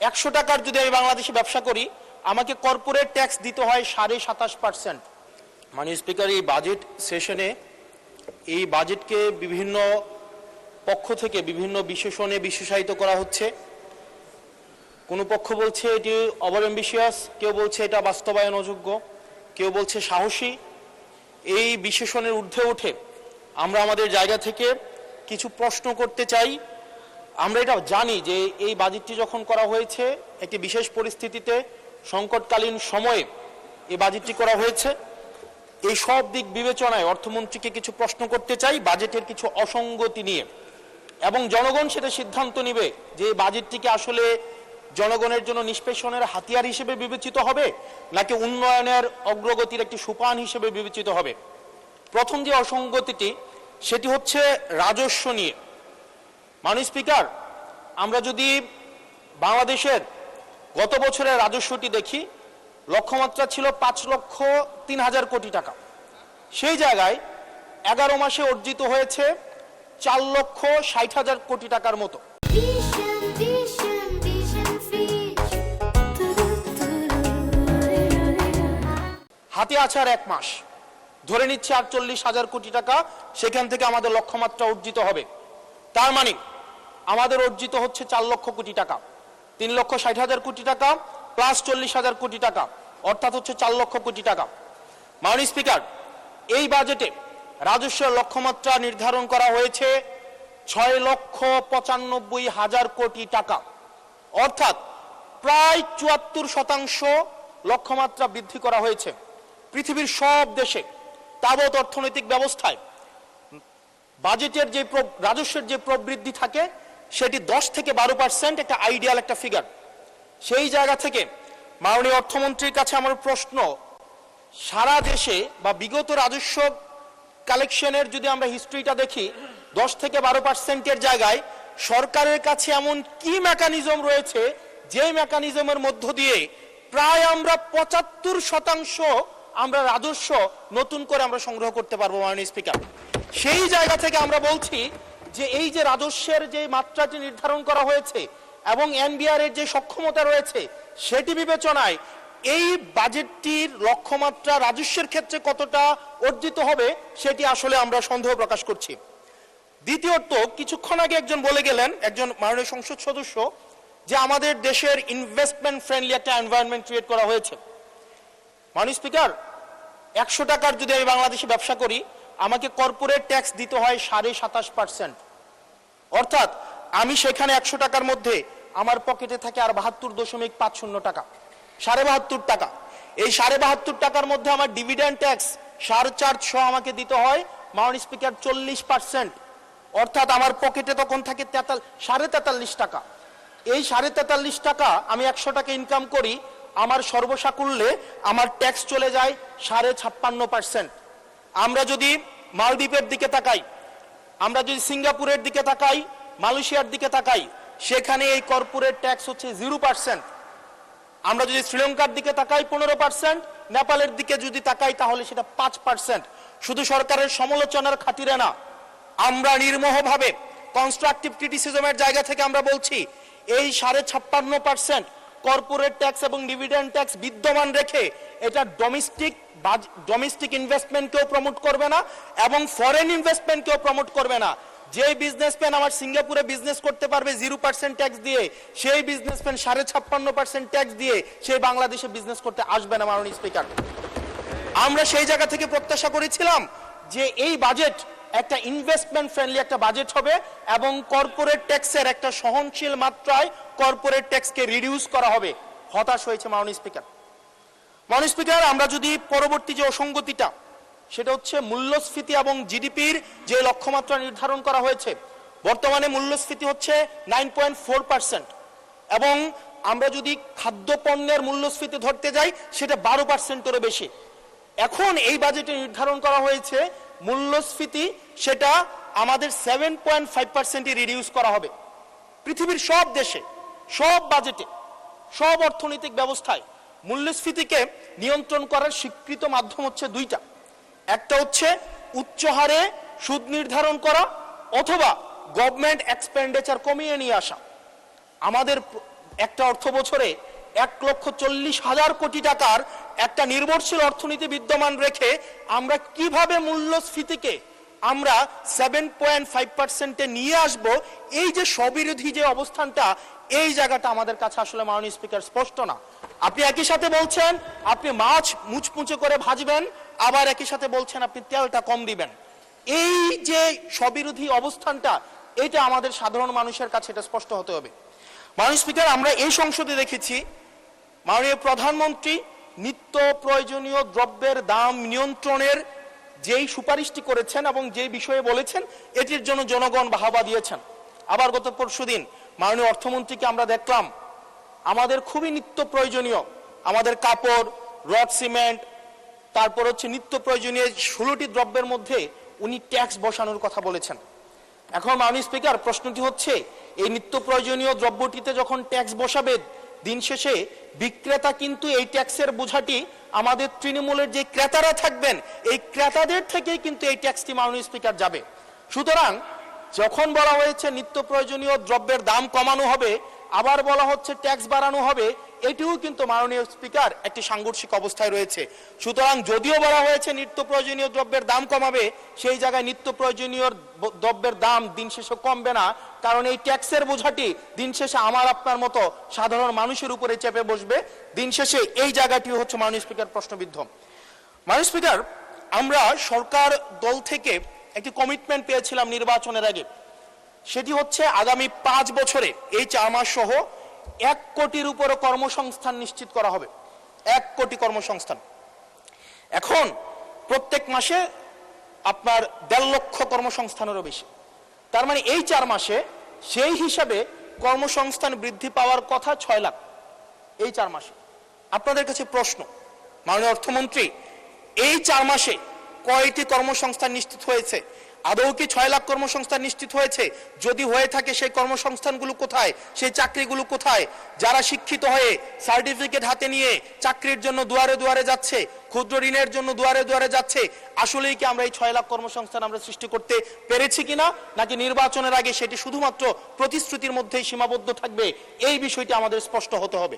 100 টাকার যদি আমি বাংলাদেশে ব্যবসা করি, আমাকে কর্পোরেট ট্যাক্স দিতে হয় 27.5%। মাননীয় স্পিকার, এই বাজেট সেশনে এই বাজেটকে বিভিন্ন পক্ষ থেকে বিভিন্ন বিশেষণে বিশেষায়িত করা হচ্ছে। কোনো পক্ষ বলছে এটি ওভার অ্যাম্বিশিয়াস, কেউ বলছে এটা বাস্তবায়ন অযোগ্য, কেউ বলছে সাহসী। এই বিশেষণের ঊর্ধ্বে উঠে আমরা আমাদের জায়গা থেকে কিছু প্রশ্ন করতে চাই। আমরা এটা জানি যে এই বাজেটটি যখন করা হয়েছে একটি বিশেষ পরিস্থিতিতে, সংকটকালীন সময়ে এই বাজেটটি করা হয়েছে। এই সব দিক বিবেচনায় অর্থমন্ত্রীকে কিছু প্রশ্ন করতে চাই বাজেটের কিছু অসঙ্গতি নিয়ে, এবং জনগণ সেটা সিদ্ধান্ত নেবে যে এই বাজেটটিকে আসলে জনগণের জন্য নিষ্পেষণের হাতিয়ার হিসেবে বিবেচিত হবে নাকি উন্নয়নের অগ্রগতির একটি সোপান হিসেবে বিবেচিত হবে। প্রথম যে অসঙ্গতিটি সেটি হচ্ছে রাজস্ব নিয়ে। মাননীয় স্পিকার, আমরা যদি বাংলাদেশের গত বছরের রাজস্বটি দেখি, লক্ষ্যমাত্রা ছিল 5,03,000 কোটি টাকা। সেই জায়গায় 11 মাসে অর্জিত হয়েছে 4,60,000 কোটি টাকার মতো। হাতে আছে আর 1 মাস, ধরে নিচ্ছে 48,000 কোটি টাকা সেখান থেকে আমাদের লক্ষ্যমাত্রা অর্জিত হবে। তার মানে আমাদের অর্জিত হচ্ছে 4 লক্ষ কোটি টাকা, 3,60,000 কোটি টাকা প্লাস 40,000 কোটি টাকা, অর্থাৎ হচ্ছে 4 লক্ষ কোটি টাকা। মাননীয় স্পিকার, এই বাজেটে রাজস্বের লক্ষ্যমাত্রা নির্ধারণ করা হয়েছে 6,95,000 কোটি টাকা, অর্থাৎ প্রায় 74% লক্ষ্যমাত্রা বৃদ্ধি করা হয়েছে। পৃথিবীর সব দেশে তাবৎ অর্থনৈতিক ব্যবস্থায় বাজেটের যে রাজস্বের যে প্রবৃদ্ধি থাকে সেটি 10 থেকে 12% একটা আইডিয়াল একটা ফিগার। সেই জায়গা থেকে মাননীয় অর্থমন্ত্রীর কাছে আমার প্রশ্ন, সারা দেশে বা বিগত রাজস্ব কালেকশনের যদি আমরা হিস্ট্রিটা দেখি, 10 থেকে 12%-এর জায়গায় সরকারের কাছে এমন কি মেকানিজম রয়েছে যে মেকানিজমের মধ্য দিয়ে প্রায় আমরা 75% আমরা রাজস্ব নতুন করে আমরা সংগ্রহ করতে পারবো। মাননীয় স্পিকার, সেই জায়গা থেকে আমরা বলছি যে এই যে রাজস্বের যে মাত্রাটি নির্ধারণ করা হয়েছে এবং এনবিআর এর যে সক্ষমতা রয়েছে সেটি বিবেচনায় এই বাজেটটির লক্ষ্যমাত্রা রাজস্বের ক্ষেত্রে কতটা অর্জিত হবে সেটি আসলে আমরা সন্দেহ প্রকাশ করছি। দ্বিতীয়ত, কিছুক্ষণ আগে একজন বলে গেলেন, একজন মাননীয় সংসদ সদস্য, যে আমাদের দেশের ইনভেস্টমেন্ট ফ্রেন্ডলি একটা এনভায়রনমেন্ট ক্রিয়েট করা হয়েছে। মাননীয় স্পিকার, 100 টাকার যদি আমি বাংলাদেশে ব্যবসা করি, আমাকে কর্পোরেট ট্যাক্স দিতে হয় 27.5%, অর্থাৎ আমি সেখানে 100 টাকার মধ্যে আমার পকেটে থাকে আর 72.50 টাকা, 72.5 টাকা। এই 72.5 টাকার মধ্যে আমার ডিভিডেন্ড ট্যাক্স 4.5 আমাকে দিতে হয় মাননীয় স্পিকার 40%, অর্থাৎ আমার পকেটে তখন থাকে 43.5 টাকা। এই 43.5 টাকা আমি 100 টাকা ইনকাম করি, আমার সর্বসাকুল্যে আমার ট্যাক্স চলে যায় 56.5%। আমরা যদি মালদ্বীপের দিকে তাকাই, আমরা যদি সিঙ্গাপুরের দিকে তাকাই, মালয়েশিয়ার দিকে তাকাই, সেখানে এই কর্পোরেট ট্যাক্স হচ্ছে 0%। আমরা যদি শ্রীলঙ্কার দিকে তাকাই 15%, নেপালের দিকে যদি তাকাই তাহলে সেটা 5%। শুধু সরকারের সমালোচনার খাতিরে না, আমরা নির্মোহভাবে কনস্ট্রাকটিভ ক্রিটিসিজমের জায়গা থেকে আমরা বলছি এই 56.5% কর্পোরেট ট্যাক্স এবং ডিভিডেন্ড ট্যাক্স বিদ্যমান রেখে এটা ডোমেস্টিক ইনভেস্টমেন্টকেও প্রমোট করবে না এবং ফরেন ইনভেস্টমেন্টকেও প্রমোট করবে না। যে বিজনেসম্যান আমার সিঙ্গাপুরে বিজনেস করতে পারবে 0% ট্যাক্স দিয়ে, সেই বিজনেসম্যান 56.5% ট্যাক্স দিয়ে সেই বাংলাদেশে বিজনেস করতে আসবে না। মাননীয় স্পিকার, আমরা সেই জায়গা থেকে প্রত্যাশা করেছিলাম যে এই বাজেট একটা ইনভেস্টমেন্ট ফ্রেন্ডলি একটা বাজেট হবে এবং কর্পোরেট ট্যাক্সের একটা সহনশীল মাত্রায় কর্পোরেট ট্যাক্সকে রিডিউস করা হবে। হতাশ হয়েছে মাননীয় স্পিকার। মাননীয় স্পিকার, আমরা যদি পরবর্তী যে অসঙ্গতিটা সেটা হচ্ছে মূল্যস্ফীতি এবং জিডিপির যে লক্ষ্যমাত্রা নির্ধারণ করা হয়েছে, বর্তমানে মূল্যস্ফীতি হচ্ছে 9.4% এবং আমরা যদি খাদ্যপণ্যের মূল্যস্ফীতি ধরতে যাই সেটা 12%-এরও বেশি। এখন এই বাজেটে নির্ধারণ করা হয়েছে মূল্যস্ফীতি সেটা আমাদের 7.5% রিডিউস করা হবে। পৃথিবীর সব দেশে, সব বাজেটে, সব অর্থনৈতিক ব্যবস্থায় মূল্যস্ফীতিকে নিয়ন্ত্রণ করার স্বীকৃত মাধ্যম হচ্ছে দুইটা। একটা হচ্ছে উচ্চ হারে সুদ নির্ধারণ করা অথবা গভর্নমেন্ট এক্সপেন্ডিচার কমিয়ে নিয়ে আসা। আমাদের একটা অর্থ বছরে 1,40,000 কোটি টাকার একটা নির্ভরশীল অর্থনীতি বিদ্যমান রেখে আমরা কিভাবে মূল্যস্ফীতিকে আমরা 7.5%-এ নিয়ে আসব, এই যে স্ববিরোধী যে অবস্থানটা, এই জায়গাটা আমাদের কাছে আসলে মাননীয় স্পিকার স্পষ্ট না। আপনি একই সাথে বলছেন আপনি মাছ মুচমুচে করে ভাজবেন, আবার একই সাথে বলছেন আপনি তেলটা কম দিবেন। এই যে স্ববিরোধী অবস্থানটা, এটা আমাদের সাধারণ মানুষের কাছে এটা স্পষ্ট হতে হবে। মাননীয় স্পিকার, আমরা এই সংসদে দেখেছি মাননীয় প্রধানমন্ত্রী নিত্য প্রয়োজনীয় দ্রব্যের দাম নিয়ন্ত্রণের যেই সুপারিশটি করেছেন এবং যেই বিষয়ে বলেছেন, এটির জন্য জনগণ বাহবা দিয়েছেন। আবার গত পরশুদিন মাননীয় অর্থমন্ত্রীকে আমরা দেখলাম আমাদের খুবই নিত্য প্রয়োজনীয় আমাদের কাপড়, রড সিমেন্ট, তারপর হচ্ছে নিত্য প্রয়োজনীয় 16টি দ্রব্যের মধ্যে উনি ট্যাক্স বসানোর কথা বলেছেন। এখন মাননীয় স্পিকার, প্রশ্নটি হচ্ছে এই নিত্য প্রয়োজনীয় দ্রব্যটিতে যখন ট্যাক্স বসাবে, দিন শেষে বিক্রেতা কিন্তু এই ট্যাক্সের বোঝাটি আমাদের তৃণমূলের যে ক্রেতারা থাকবেন এই ক্রেতাদের থেকেই কিন্তু এই ট্যাক্সটি মাননীয় স্পিকার যাবে। সুতরাং যখন বলা হয়েছে নিত্য প্রয়োজনীয় দ্রব্যের দাম কমানো হবে, আবার বলা হচ্ছে ট্যাক্স বাড়ানো হবে, এটিও কিন্তু মাননীয় স্পিকার একটি সাংঘর্ষিক অবস্থায় রয়েছে। সুতরাং যদিও বলা হয়েছে নিত্য প্রয়োজনীয় দ্রব্যের দাম কমাবে, সেই জায়গায় নিত্য প্রয়োজনীয় দ্রব্যের দাম দিন শেষে কমবে না, কারণ এই ট্যাক্সের বোঝাটি দিন শেষে আমার আপনার মতো সাধারণ মানুষের উপরে চেপে বসবে। দিন শেষে এই জায়গাটি হচ্ছে মাননীয় স্পিকার প্রশ্নবিদ্ধ। মাননীয় স্পিকার, আমরা সরকার দল থেকে একটি কমিটমেন্ট পেয়েছিলাম নির্বাচনের আগে, সেটি হচ্ছে আগামী 5 বছরে এই 4 মাস সহ 1 কোটির উপরে কর্মসংস্থান নিশ্চিত করা হবে। 1 কোটি কর্মসংস্থান। এখন প্রত্যেক মাসে আপনার 1.5 লক্ষ কর্মসংস্থানেরও বেশি। তার মানে এই 4 মাসে সেই হিসাবে কর্মসংস্থান বৃদ্ধি পাওয়ার কথা 6 লাখ এই 4 মাসে। আপনাদের কাছে প্রশ্ন, মাননীয় অর্থমন্ত্রী, এই 4 মাসে কয়টি কর্মসংস্থান নিশ্চিত হয়েছে? আদৌ কি 6 লাখ কর্মসংস্থান নিশ্চিত হয়েছে? যদি হয়ে থাকে সেই কর্মসংস্থানগুলো কোথায়? সেই চাকরিগুলো কোথায়? যারা শিক্ষিত হয়ে সার্টিফিকেট হাতে নিয়ে চাকরির জন্য দুয়ারে দুয়ারে যাচ্ছে, ক্ষুদ্র ঋণের জন্য দুয়ারে দুয়ারে যাচ্ছে, আসলেই কি আমরা এই 6 লাখ কর্মসংস্থান আমরা সৃষ্টি করতে পেরেছি কিনা, নাকি নির্বাচনের আগে সেটি শুধুমাত্র প্রতিশ্রুতির মধ্যেই সীমাবদ্ধ থাকবে? এই বিষয়টি আমাদের স্পষ্ট হতে হবে।